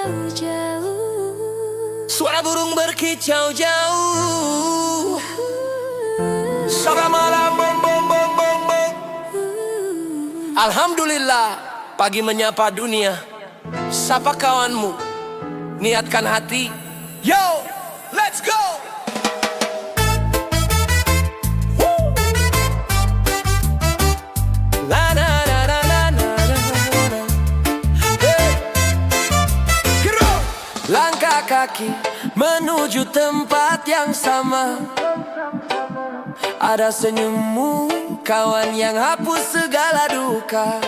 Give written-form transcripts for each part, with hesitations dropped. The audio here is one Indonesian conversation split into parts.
jauh-jauh. Suara burung berkicau jauh. Suara malam bom bom bom bom bom. Alhamdulillah, pagi menyapa dunia. Sapa kawanmu, niatkan hati. Yo, let's go. La la la la la la la. Hey. Langkah kaki menuju tempat yang sama. Ada senyummu, kawan yang hapus segala duka.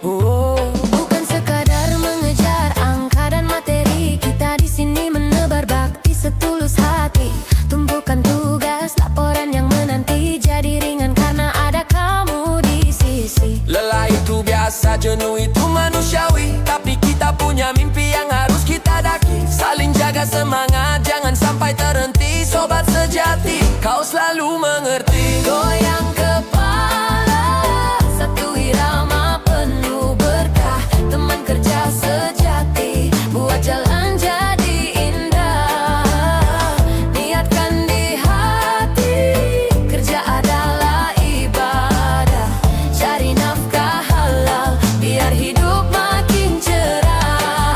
Bukan sekadar mengejar angka dan materi, kita di sini menebar bakti setulus hati. Tumpukan tugas, laporan yang menanti jadi ringan karena ada kamu di sisi. Lelah itu biasa, jenuh itu manusiawi, tapi kita punya mimpi yang harus kita daki. Saling jaga semangat, jangan sampai terhenti. Sobat sejati, kau selalu mengerti. Goyang kepala, satu irama penuh berkah. Teman kerja sejati, buat jalan jadi indah. Niatkan di hati, kerja adalah ibadah. Cari nafkah halal, biar hidup makin cerah.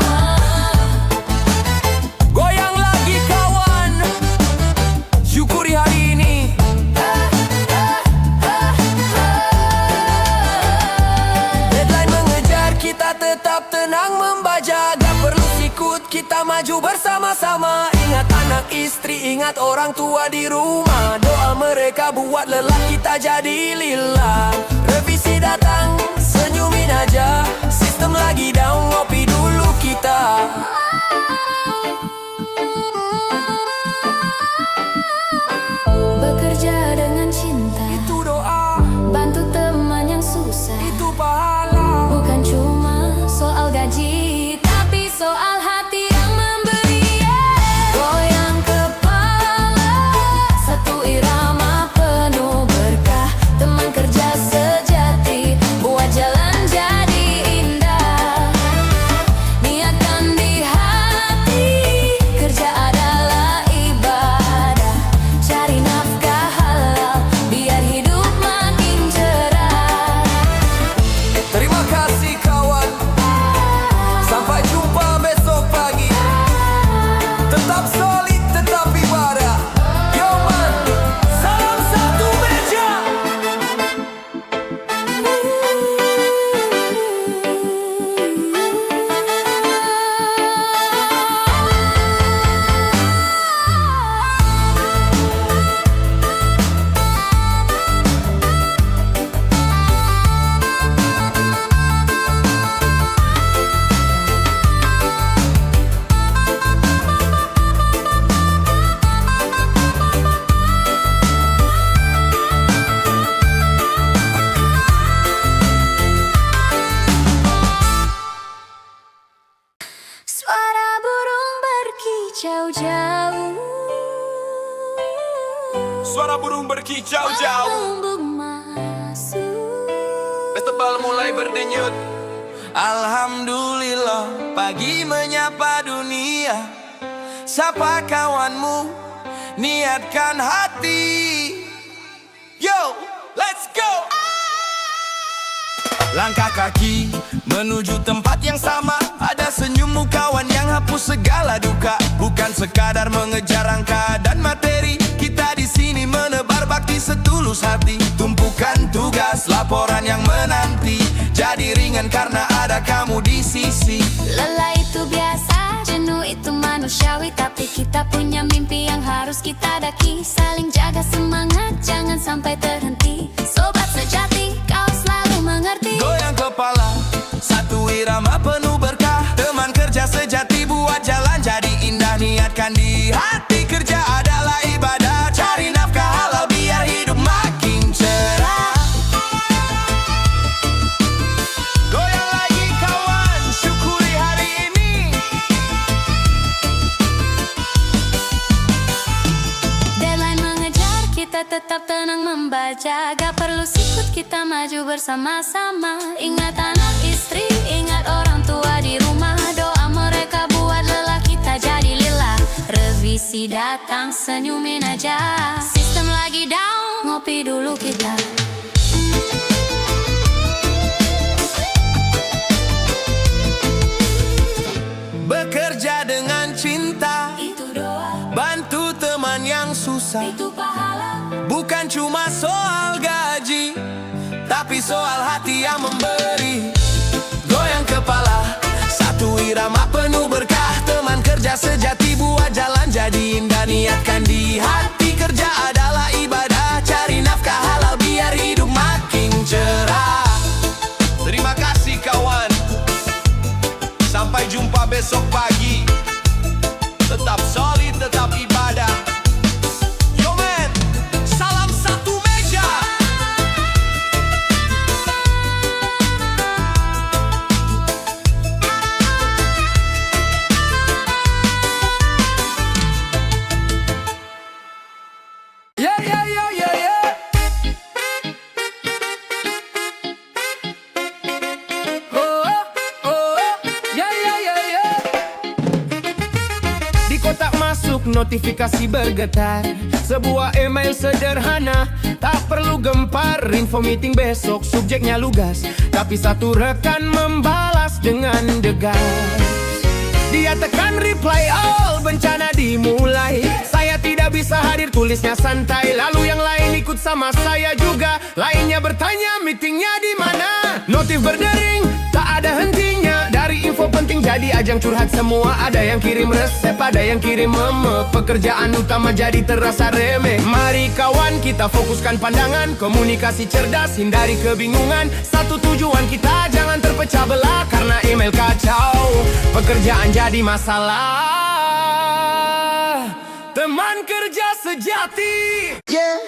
Goyang lagi kawan, syukuri hari ini. Deadline mengejar, kita tetap tenang membaca. Gak perlu sikut, kita maju bersama-sama. Ingat anak istri, ingat orang tua di rumah. Doa mereka buat lelah kita jadi lillah. Revisi datang, senyumin aja. Sistem lagi down, ngopi dulu kita. Bekerja dengan cinta, Itu doa, bantu teman yang susah. itu pahala. Bukan cuma soal gaji, tapi soal hati yang memberi. Goyang kepala, satu irama penuh berkah. Teman kerja sejati, buat jalan jadi indah. Niatkan di hati, kerja adalah ibadah. Cari nafkah halal, biar hidup makin cerah. Terima kasih kawan, sampai jumpa besok pagi. Tetap solid, tetap ibadah. Yo man, salam satu meja. Suara burung berkicau jauh. Suara burung berkicau jauh. Embun masuk. Festival mulai berdenyut. Alhamdulillah, pagi menyapa dunia. Sapa kawanmu, niatkan hati. Yo, let's go. Langkah kaki menuju tempat yang sama. Ada senyummu kawan yang hapus segala duka. Bukan sekadar mengejar angka dan materi, kita di sini menebar bakti setulus hati. Tumpukan tugas, laporan yang menanti jadi ringan karena ada kamu di sisi. Lelah itu biasa, jenuh itu manusiawi, tapi kita punya mimpi yang harus kita daki. Saling jaga semangat, jangan sampai terhenti. Sobat sejati, kau selalu mengerti. Goyang kepala, satu irama penuh berkah. Teman kerja sejati, buat jalan jadi indah. Niatkan di hati, kerja adalah ibadah. Cari nafkah halal, biar hidup makin cerah. Goyang lagi kawan, syukuri hari ini. Deadline mengejar, kita tetap tenang membaca. Gak perlu sikut, kita maju bersama-sama. Ingat anak istri, ingat orang tua di rumah. Doa mereka datang, senyumin aja. Sistem lagi down, ngopi dulu kita. Bekerja dengan cinta, Itu doa, bantu teman yang susah. itu pahala. Bukan cuma soal gaji, tapi soal hati yang memberi. Goyang kepala, satu irama penuh berkah. Teman kerja sejati buat jalan jadi indah. Niatkan di hati, kerja adalah ibadah. Cari nafkah halal biar hidup makin cerah. Terima kasih kawan. Sampai jumpa besok pagi. Tetap solid, tetap ibadah. Yo man, salam satu meja. Yeah, yeah, yeah, yeah, yeah. Oh, oh, oh, yeah, yeah, yeah, yeah. Di kotak masuk notifikasi bergetar. Sebuah email sederhana, tak perlu gempar. Info meeting besok, subjeknya lugas. Tapi satu rekan membalas dengan degas. Dia tekan reply all, bencana dimulai. Saya tidak bisa hadir, tulisnya santai. Lalu yang lain ikut sama saya juga. Lainnya bertanya meetingnya di mana. Notif berdering, tak ada hentinya. Dari info penting jadi ajang curhat semua. Ada yang kirim resep, ada yang kirim meme. Pekerjaan utama jadi terasa remeh. Mari kawan kita fokuskan pandangan. Komunikasi cerdas, hindari kebingungan. Satu tujuan kita jangan terpecah belah. Karena email kacau, pekerjaan jadi masalah. Teman kerja sejati. Yeah.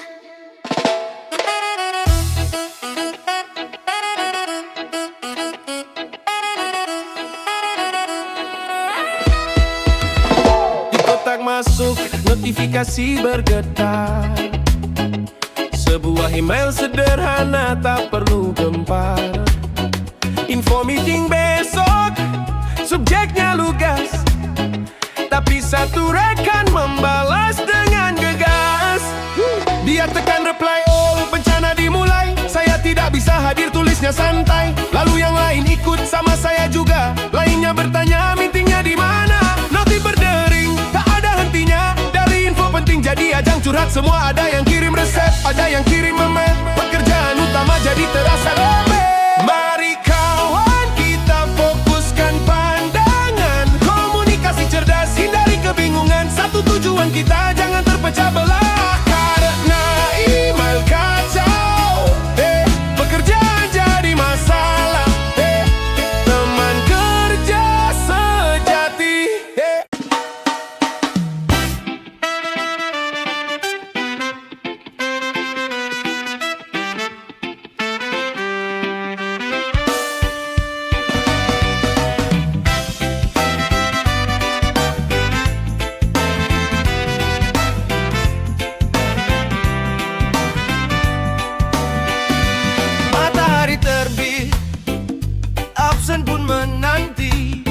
Di kotak masuk notifikasi bergetar. Sebuah email sederhana, tak perlu gempar. Info meeting besok, subjeknya lugas. Tapi satu rekan membalas dengan gegas. Dia tekan reply all, bencana dimulai. Saya tidak bisa hadir, tulisnya santai. Lalu yang lain ikut sama saya juga. Lainnya bertanya meetingnya di mana. Notif berdering, tak ada hentinya. Dari info penting jadi ajang curhat semua. Ada yang kirim resep, ada yang kirim meme. Pekerjaan utama jadi terasa remeh. Mari kawan kita fokuskan pandangan. Komunikasi cerdas, hindari kebingungan. Satu tujuan kita jangan terpecah belah. Karena email kacau, pekerjaan jadi masalah. Teman kerja sejati. Matahari terbit, absen pun menanti.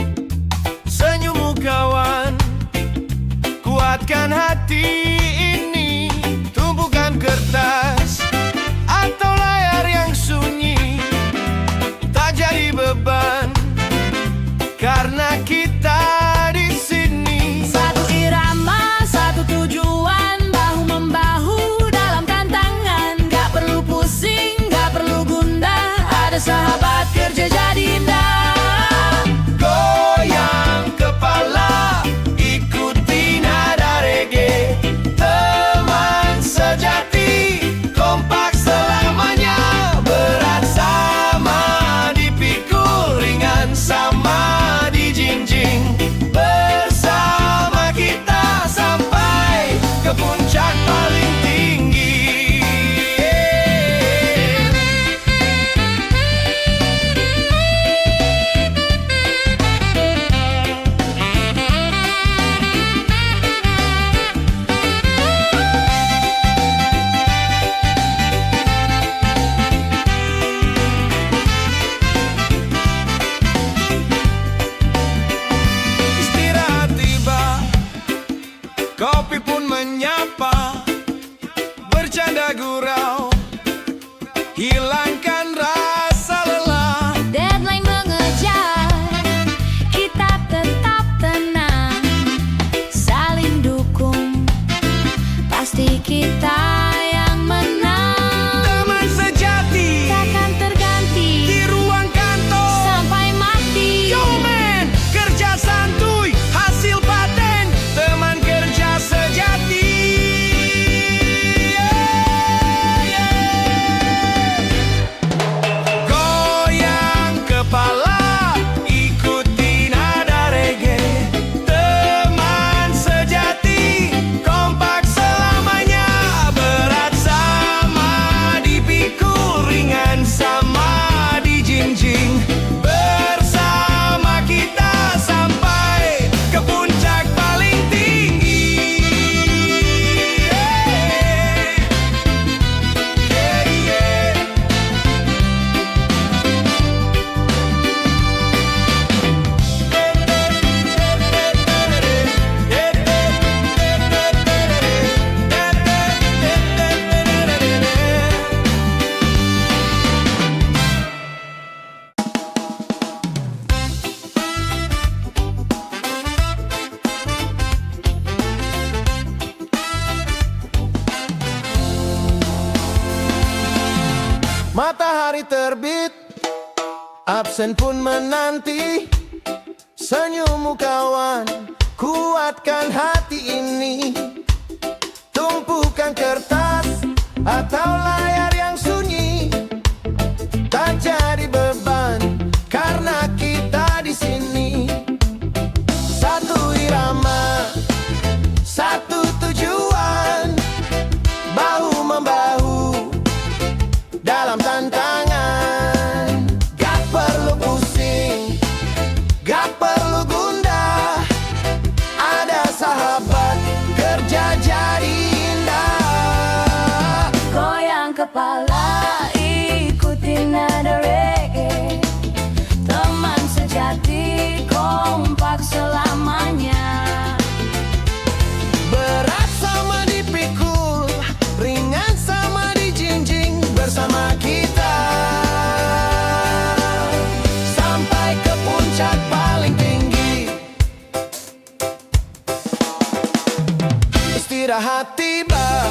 Senyummu kawan, kuatkan hati ini. Tumpukan kertas atau layar yang sunyi, tak jadi beban karena kita di sini. Satu irama, satu tujuan, bahu membahu dalam tantangan. Gak perlu pusing, gak perlu gundah. Ada sahabat kerja jadi indah. Goyang kepala, ikuti nada reggae. Teman sejati, kompak selamanya. Berat sama dipikul, ringan Absen pun menanti senyummu kawan, kuatkan hati ini. Tumpukan kertas atau layar yang sunyi tak jadi beban karena kita di sini. Satu irama, satu tujuan, bahu membahu dalam tantangan. Gak perlu pusing, gak perlu gundah, ada sahabat kerja jadi indah. Goyang kepala, ikutin nada reggae. Teman sejati, kompak selamanya. Berat sama dipikul, ringan sama dijinjing, bersama kita sampai ke puncak paling tinggi. Istirahat tiba,